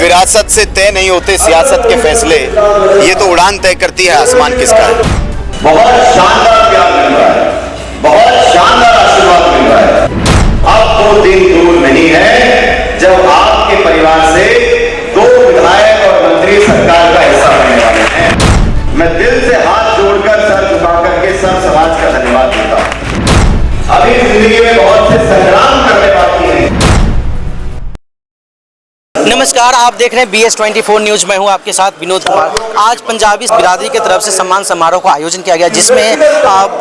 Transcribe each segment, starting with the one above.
विरासत से तय नहीं होते सियासत के फैसले, ये तो उड़ान तय करती है आसमान किसका है। बहुत शानदार प्यार मिल रहा है, बहुत शानदार आशीर्वाद मिल रहा है। अब वो दिन दूर नहीं है जब आपके परिवार से 2 विधायक और मंत्री सरकार का हिस्सा बनने वाले हैं। मैं दिल से हाथ जोड़कर सर झुका करके सब समाज का धन्यवाद देता हूं। अभी जिंदगी में बहुत से संग्राम करने बाकी हैं। नमस्कार, आप देख रहे हैं BS24 न्यूज़। मैं हूं आपके साथ विनोद कुमार। आज पंजाबी बिरादरी की तरफ से सम्मान समारोह का आयोजन किया गया, जिसमें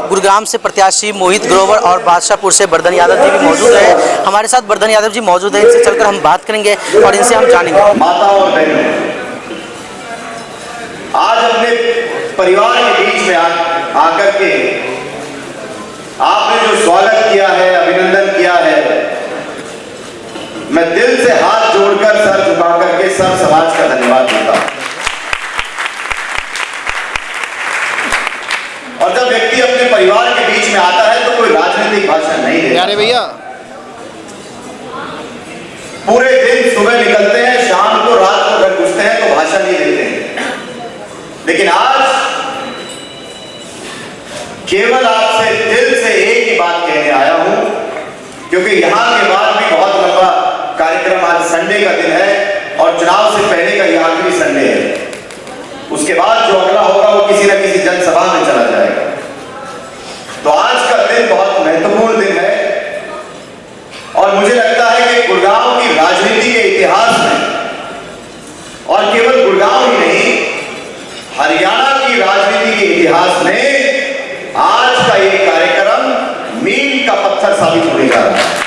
गुरुग्राम से प्रत्याशी मोहित ग्रोवर और बादशाहपुर से बर्धन यादव जी भी मौजूद रहे। हमारे साथ बर्धन यादव जी मौजूद हैं, इनसे चलकर हम बात करेंगे और इनसे हम जानेंगे। माताओं और बहनों, आज अपने परिवार के बीच में आकर के आपने जो स्वागत किया है, अभिनंदन किया है, मैं दिल से हाथ जोड़कर सर झुका करके सब समाज का धन्यवाद देता हूं। और जब व्यक्ति अपने परिवार के बीच में आता है तो कोई राजनीतिक भाषण नहीं देता। यारे भैया, पूरे दिन सुबह निकलते हैं, शाम को रात को घर घुसते हैं तो भाषण नहीं देते हैं। लेकिन आज केवल आपसे दिल से एक ही बात कहने आया हूं, क्योंकि यहां के बाद भी बहुत लंबा कार्यक्रम, आज संडे का दिन है और चुनाव से पहले का यह आखिरी संडे है। उसके बाद जो अगला होगा वो किसी न किसी जनसभा में चला जाएगा। तो आज का दिन बहुत महत्वपूर्ण दिन है और मुझे लगता है कि गुड़गांव की राजनीति के इतिहास में, और केवल गुड़गांव ही नहीं, हरियाणा की राजनीति के इतिहास में आज का ये कार्यक्रम मील का पत्थर साबित होने जा रहा है।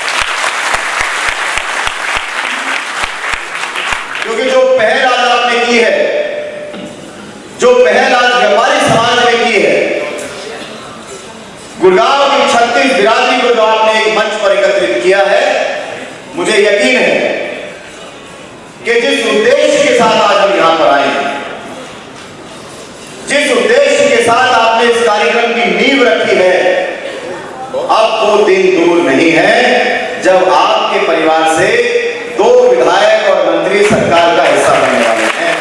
क्योंकि जो पहल आज आपने की है, जो पहल आज व्यापारी समाज ने की है, गुड़गांव की 36 बिरादरी को जो आपने एक मंच पर एकत्रित किया है, मुझे यकीन है कि जिस उद्देश्य के साथ आज हम यहां पर आए हैं, जिस उद्देश्य के साथ आपने इस कार्यक्रम की नींव रखी है, अब वो दिन दूर नहीं है जब आपके परिवार से 2 विधायक और मंत्री सरकार का हिस्सा बनने वाले हैं।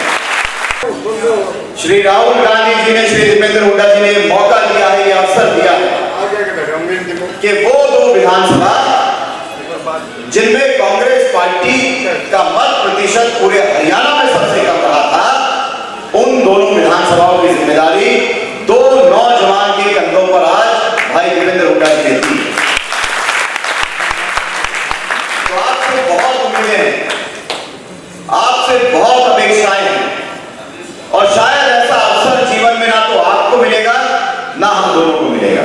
श्री राहुल गांधी जी ने, श्री दीपेंद्र हुड्डा जी ने मौका दिया है, ये अवसर दिया है कि वो 2 विधानसभा जिनमें कांग्रेस पार्टी का मत प्रतिशत पूरे हरियाणा में सबसे कम रहा था, उन दोनों विधानसभाओं की जिम्मेदारी 2 नौजवान के कंधों पर आज भाई दीपेंद्र हुड्डा जी ने दी। तो आपसे बहुत उम्मीदें हैं, आपसे बहुत अपेक्षाएं हैं, और शायद ऐसा अवसर जीवन में ना तो आपको मिलेगा ना हम दोनों को मिलेगा।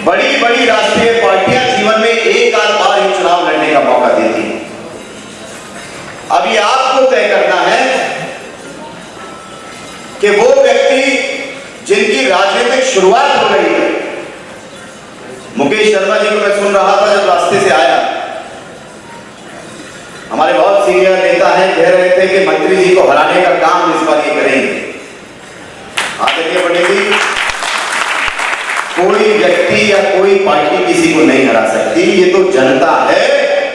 बड़ी बड़ी राष्ट्रीय पार्टियां जीवन में एक आध बार ही चुनाव लड़ने का मौका देती हैं। अभी आपको तय करना है कि वो व्यक्ति जिनकी राजनीतिक शुरुआत हो रही है, मुकेश शर्मा जी को मैं सुन रहा था जब रास्ते से आया, हमारे बहुत सीनियर नेता हैं, कह रहे थे कि मंत्री जी को हराने का काम इस बार ये करेंगे। आदरणीय पंडित जी, कोई व्यक्ति या कोई पार्टी किसी को नहीं हरा सकती, ये तो जनता है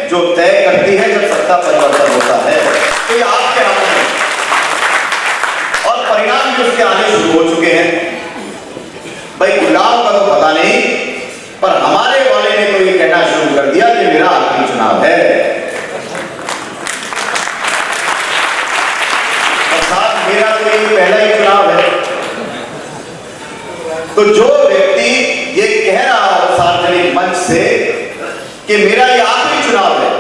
जो तय करती है जब सत्ता परिवर्तन होता है। तो ये आपके हाथ में, और परिणाम भी उसके आने शुरू हो चुके हैं। भाई गुड़गांव का तो पता नहीं, पर हमारे वाले ने तो ये कहना शुरू कर दिया कि मेरा आखिरी चुनाव है, और साथ मेरा तो ये पहला ही चुनाव है। तो जो व्यक्ति ये कह रहा हो सार्वजनिक मंच से कि मेरा ये आखिरी चुनाव है,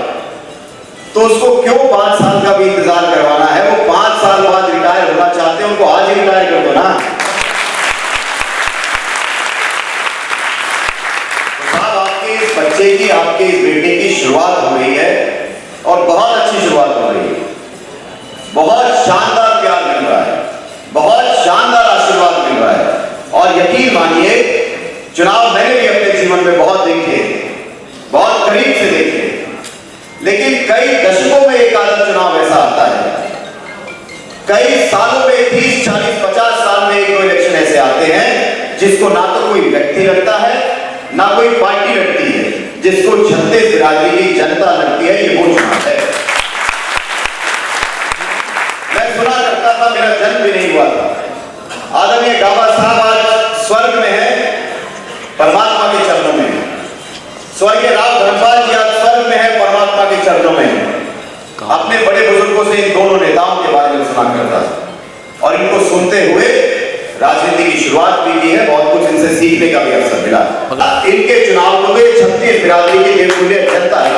तो उसको क्यों 5 साल का भी इंतजार करवाना है? वो 5 साल बाद रिटायर होना चाहते हैं, उनको आज ही रिटायर कर दो ना। आपके इस बच्चे की, आपके इस बेटे की शुरुआत हो रही है और बहुत अच्छी शुरुआत हो रही है। बहुत शानदार प्यार मिल रहा है, बहुत शानदार आशीर्वाद मिल रहा है, और यकीन मानिए चुनाव मैंने भी अपने जीवन में बहुत देखे, बहुत करीब से देखे, लेकिन कई दशकों में एक आधा चुनाव ऐसा आता है, कई सालों में 30, 40, 50 साल में 1-2 इलेक्शन ऐसे आते हैं जिसको ना तो कोई व्यक्ति लड़ता है ना कोई पार्टी लड़ती है, जिसको 36 बिरादरी की जनता लड़ती है। ये वो चुनाव है। था, मेरा जन्म भी नहीं हुआ था। आदरणीय गाबा साहब आज स्वर्ग में है, परमात्मा के चरणों में है। स्वर्गीय राव धर्मपाल जी आज स्वर्ग में है, परमात्मा के चरणों में है। अपने बड़े बुजुर्गों से इन दोनों नेताओं के बारे में सुना करता था और इनको सुनते हुए राजनीति की शुरुआत भी की है। बहुत कुछ इनसे सीखने का भी अवसर मिला। इनके चुनाव में 36 बिरादरी की निर्मूल्य जनता है।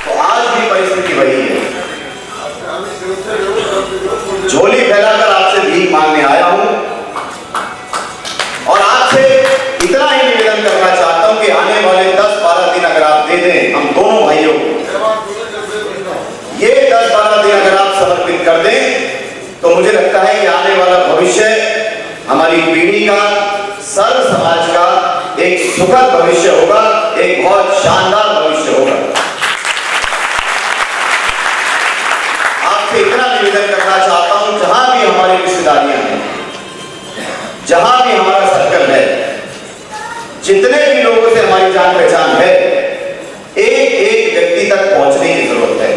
तो आज भी परिस्थिति वही है। झोली फैलाकर आपसे भीख मांगने आया हूं और आपसे इतना ही निवेदन करना चाहता हूं कि आने वाले 10-12 दिन अगर आप दे दें हम दोनों भाइयों को, ये 10-12 दिन अगर आप समर्पित कर दें तो मुझे लगता है कि आने वाला भविष्य हमारी पीढ़ी का, सर्व समाज का एक सुखद भविष्य होगा, एक बहुत शानदार भविष्य होगा। आपसे इतना निवेदन करना चाहता हूं, जहां भी हमारी रिश्तेदारियां हैं, जहां भी हमारा सर्कल है, जितने भी लोगों से हमारी जान पहचान है, एक एक व्यक्ति तक पहुंचने की जरूरत है।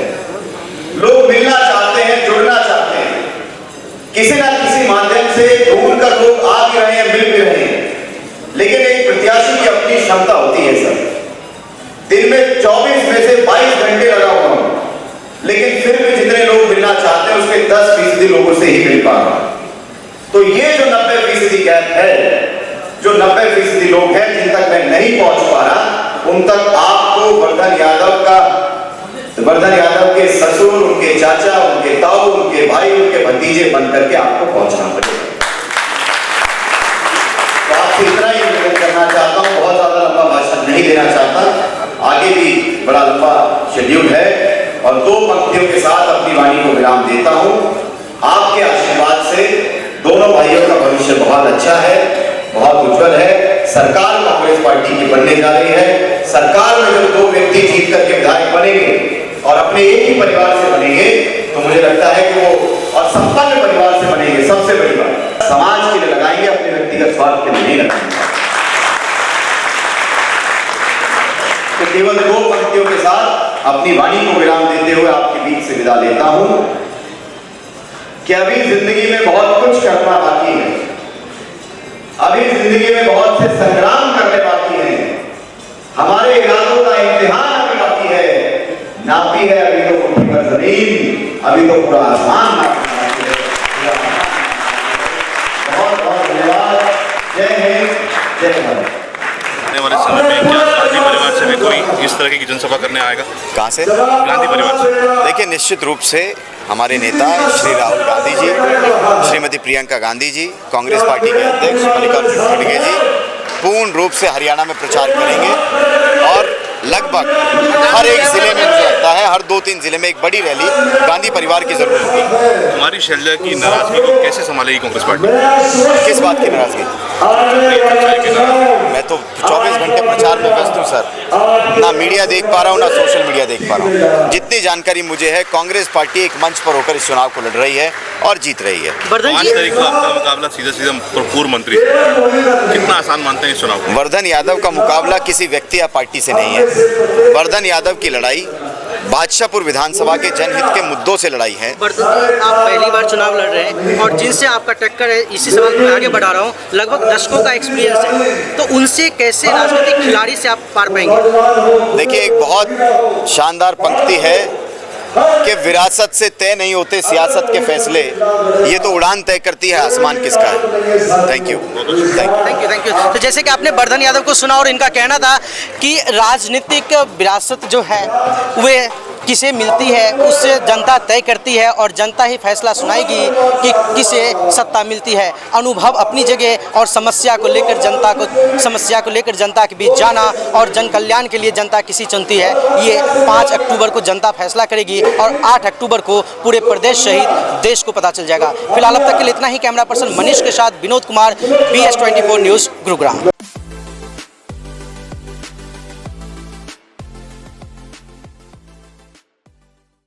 लोग मिलना चाहते हैं, जुड़ना चाहते हैं, किसी ना किसी माध्यम से ढूंढ कर लोग आ भी रहे हैं, मिल भी रहे हैं। लेकिन एक प्रत्याशी की अपनी क्षमता होती है सर। दिन में 24 में से 22 घंटे लगा हुआ हूं, लेकिन फिर भी जितने लोग मिलना चाहते हैं उसके 10% लोगों से ही मिल पा रहा हूं। तो ये जो 90% गैप है, जो 90% लोग हैं जिन तक मैं नहीं पहुंच पा रहा, उन तक आपको वर्धन यादव के ससुर, उनके चाचा, उनके ताऊ, उनके भाई, उनके भतीजे बन करके आपको पहुंचना पड़ेगा। तो आपसे इतना ही निवेदन करना चाहता हूं, बहुत ज्यादा लंबा भाषण नहीं देना चाहता, आगे भी बड़ा लंबा शेड्यूल है और 2 पंक्तियों के साथ अपनी वाणी को विराम देता हूं। आपके आशीर्वाद से दोनों भाइयों का भविष्य बहुत अच्छा है, बहुत उज्जवल है। सरकार कांग्रेस पार्टी की बनने जा रही है। सरकार में जब 2 व्यक्ति जीत करके विधायक बनेंगे और अपने एक ही परिवार से बनेंगे तो मुझे लगता है कि वो और संपन्न परिवार से बनेंगे। सबसे बड़ी बात, समाज के लिए लगाएंगे, अपने व्यक्तिगत स्वार्थ के लिए नहीं लगाएंगे। तो केवल 2 पंक्तियों के साथ अपनी वाणी को विराम देते हुए आपके बीच से विदा लेता हूं कि अभी जिंदगी में बहुत कुछ करना बाकी है, अभी जिंदगी में बहुत से संग्राम करने बाकी हैं, हमारे इरादों का इम्तिहान अभी बाकी है। नापी है अभी तो मुट्ठी भर जमीन, अभी तो पूरा आसमान नापी है। बहुत बहुत धन्यवाद। जय हिंद, जय भारत। आने वाले समय में क्या गांधी परिवार से भी कोई इस तरह की जनसभा करने आएगा? कहाँ से? गांधी परिवार से। देखिए, निश्चित रूप से हमारे नेता श्री राहुल गांधी जी, श्रीमती प्रियंका गांधी जी, कांग्रेस पार्टी के अध्यक्ष मल्लिकार्जुन खड़गे जी पूर्ण रूप से हरियाणा में प्रचार करेंगे और लगभग हर एक जिले में, मुझे लगता है हर 2-3 जिले में एक बड़ी रैली गांधी परिवार की जरूर होगी। हमारी शैलजा की नाराजगी को कैसे संभालेगी कांग्रेस पार्टी? किस बात की नाराजगी? मैं तो 24 घंटे प्रचार में व्यस्त हूँ सर, ना मीडिया देख पा रहा हूँ, ना सोशल मीडिया देख पा रहा हूँ। जितनी जानकारी मुझे है, कांग्रेस पार्टी एक मंच पर होकर इस चुनाव को लड़ रही है और जीत रही है। 5 तारीख को आपका मुकाबला सीधा पूर्व मंत्री, कितना आसान मानते हैं इस चुनाव को? वर्धन यादव का मुकाबला किसी व्यक्ति या पार्टी से नहीं है। वर्धन यादव की लड़ाई बादशाहपुर विधानसभा के जनहित के मुद्दों से लड़ाई है। वर्धन जी, आप पहली बार चुनाव लड़ रहे हैं और जिनसे आपका टक्कर है, इसी सवाल को मैं आगे बढ़ा रहा हूँ, लगभग दशकों का एक्सपीरियंस है, तो उनसे कैसे राजनीतिक खिलाड़ी से आप पार पाएंगे? देखिए, एक बहुत शानदार पंक्ति है कि विरासत से तय नहीं होते सियासत के फैसले, ये तो उड़ान तय करती है आसमान किसका है। Thank you, thank you. तो जैसे कि आपने वर्धन यादव को सुना और इनका कहना था कि राजनीतिक विरासत जो है वे किसे मिलती है उससे जनता तय करती है और जनता ही फैसला सुनाएगी कि किसे सत्ता मिलती है। अनुभव अपनी जगह और समस्या को लेकर जनता के बीच जाना और जन कल्याण के लिए जनता किसी चुनती है, ये 5 अक्टूबर को जनता फैसला करेगी और 8 अक्टूबर को पूरे प्रदेश सहित देश को पता चल जाएगा। फिलहाल अब तक के लिए इतना ही। कैमरा पर्सन मनीष के साथ विनोद कुमार, BS24 न्यूज़, गुरुग्राम।